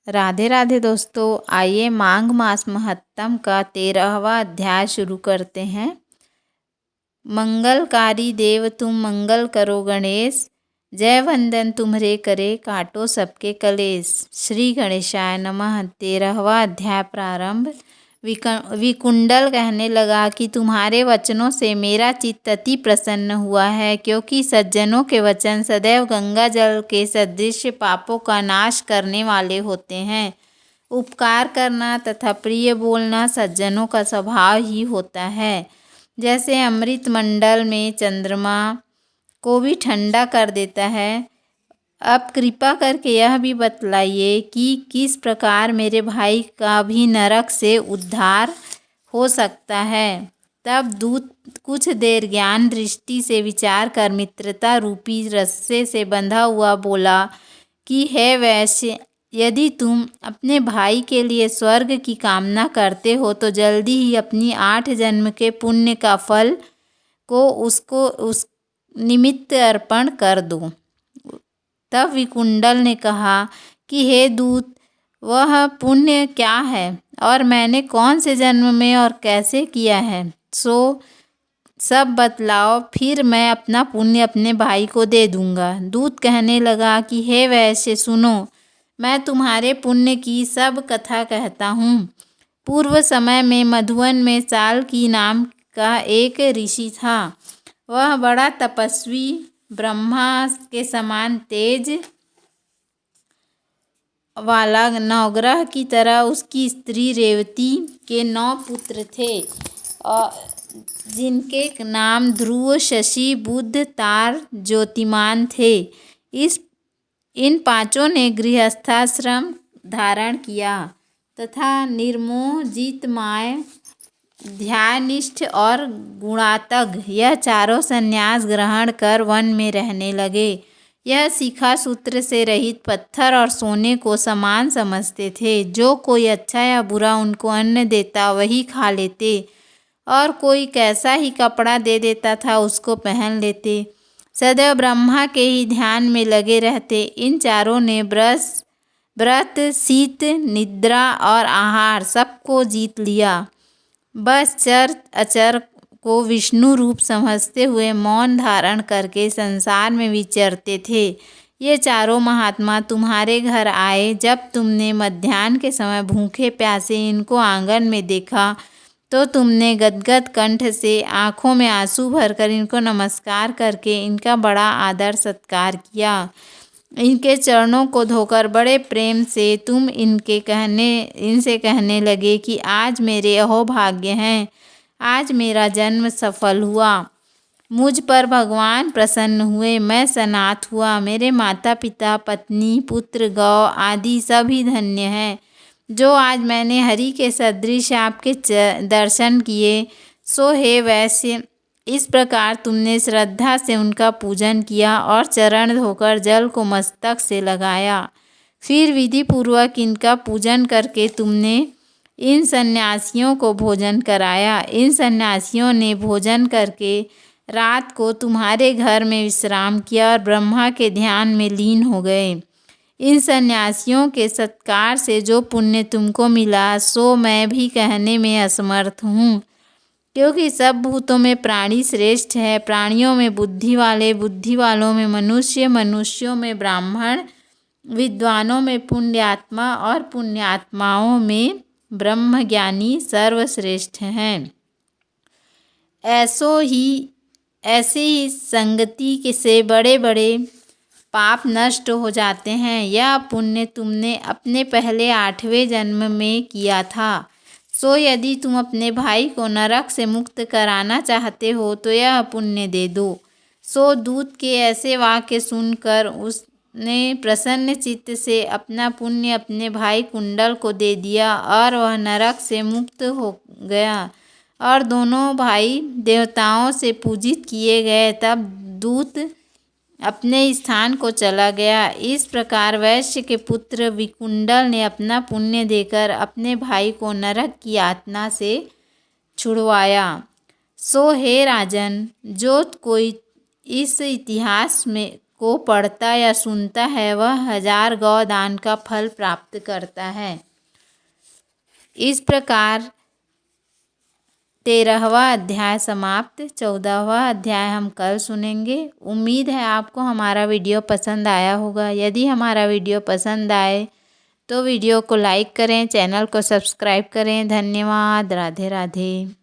राधे राधे दोस्तों, आइए माघ मास महत्तम का 13वां अध्याय शुरू करते हैं। मंगलकारी देव तुम मंगल करो गणेश, जय वंदन तुम्हरे करे काटो सबके कलेश। श्री गणेशाय नमः। 13वां अध्याय प्रारंभ। विकुंडल कहने लगा कि तुम्हारे वचनों से मेरा चित्त अति प्रसन्न हुआ है, क्योंकि सज्जनों के वचन सदैव गंगा जल के सदृश पापों का नाश करने वाले होते हैं। उपकार करना तथा प्रिय बोलना सज्जनों का स्वभाव ही होता है। जैसे अमृत मंडल में चंद्रमा को भी ठंडा कर देता है, अब कृपा करके यह भी बतलाइए कि किस प्रकार मेरे भाई का भी नरक से उद्धार हो सकता है। तब दूत कुछ देर ज्ञान दृष्टि से विचार कर मित्रता रूपी रस्से से बंधा हुआ बोला कि हे वैश्य, यदि तुम अपने भाई के लिए स्वर्ग की कामना करते हो तो जल्दी ही अपनी 8 जन्म के पुण्य का फल को उसको उस निमित्त अर्पण कर दो। तब विकुंडल ने कहा कि हे दूत, वह पुण्य क्या है और मैंने कौन से जन्म में और कैसे किया है, सो सब बतलाओ, फिर मैं अपना पुण्य अपने भाई को दे दूंगा। दूत कहने लगा कि हे वैश्य सुनो, मैं तुम्हारे पुण्य की सब कथा कहता हूँ। पूर्व समय में मधुवन में साल्की नाम का एक ऋषि था। वह बड़ा तपस्वी, ब्रह्मा के समान तेज वाला, नवग्रह की तरह उसकी स्त्री रेवती के 9 पुत्र थे, और जिनके नाम ध्रुव, शशि, बुध, तार, ज्योतिमान थे। इन 5 ने गृहस्थाश्रम धारण किया तथा निर्मोह, जितमाय, ध्यानिष्ठ और गुणातग यह 4 संन्यास ग्रहण कर वन में रहने लगे। यह शिखा सूत्र से रहित पत्थर और सोने को समान समझते थे। जो कोई अच्छा या बुरा उनको अन्न देता वही खा लेते, और कोई कैसा ही कपड़ा दे देता था उसको पहन लेते। सदैव ब्रह्मा के ही ध्यान में लगे रहते। इन 4 ने व्रत, शीत, निद्रा और आहार सबको जीत लिया। बस चर अचर को विष्णु रूप समझते हुए मौन धारण करके संसार में विचरते थे। ये 4 महात्मा तुम्हारे घर आए। जब तुमने मध्याह्न के समय भूखे प्यासे इनको आंगन में देखा तो तुमने गदगद कंठ से आँखों में आंसू भरकर इनको नमस्कार करके इनका बड़ा आदर सत्कार किया। इनके चरणों को धोकर बड़े प्रेम से तुम इनसे कहने लगे कि आज मेरे अहोभाग्य हैं, आज मेरा जन्म सफल हुआ, मुझ पर भगवान प्रसन्न हुए, मैं सनाथ हुआ, मेरे माता पिता, पत्नी, पुत्र, गौ आदि सभी धन्य हैं। जो आज मैंने हरि के सदृश आपके दर्शन किए, सो हे वैश्य, इस प्रकार तुमने श्रद्धा से उनका पूजन किया और चरण धोकर जल को मस्तक से लगाया। फिर विधि पूर्वक इनका पूजन करके तुमने इन सन्यासियों को भोजन कराया। इन सन्यासियों ने भोजन करके रात को तुम्हारे घर में विश्राम किया और ब्रह्मा के ध्यान में लीन हो गए। इन सन्यासियों के सत्कार से जो पुण्य तुमको मिला सो मैं भी कहने में असमर्थ हूँ, क्योंकि सब भूतों में प्राणी श्रेष्ठ है। प्राणियों में बुद्धि वाले, बुद्धि वालों में मनुष्य, मनुष्यों में ब्राह्मण, विद्वानों में पुण्यात्मा और पुण्यात्माओं में ब्रह्मज्ञानी सर्वश्रेष्ठ हैं। ऐसे ही संगति से बड़े बड़े पाप नष्ट हो जाते हैं। यह पुण्य तुमने अपने पहले 8वें जन्म में किया था। सो यदि तुम अपने भाई को नरक से मुक्त कराना चाहते हो तो यह पुण्य दे दो। सो दूत के ऐसे वाक्य सुनकर उसने प्रसन्न चित्त से अपना पुण्य अपने भाई कुंडल को दे दिया और वह नरक से मुक्त हो गया और दोनों भाई देवताओं से पूजित किए गए। तब दूत अपने स्थान को चला गया। इस प्रकार वैश्य के पुत्र विकुंडल ने अपना पुण्य देकर अपने भाई को नरक की यातना से छुड़वाया। सो हे राजन, जो कोई इस इतिहास को पढ़ता या सुनता है वह 1000 गौ दान का फल प्राप्त करता है। इस प्रकार 13वां अध्याय समाप्त। 14वां अध्याय हम कल सुनेंगे। उम्मीद है आपको हमारा वीडियो पसंद आया होगा। यदि हमारा वीडियो पसंद आए तो वीडियो को लाइक करें, चैनल को सब्सक्राइब करें। धन्यवाद। राधे राधे।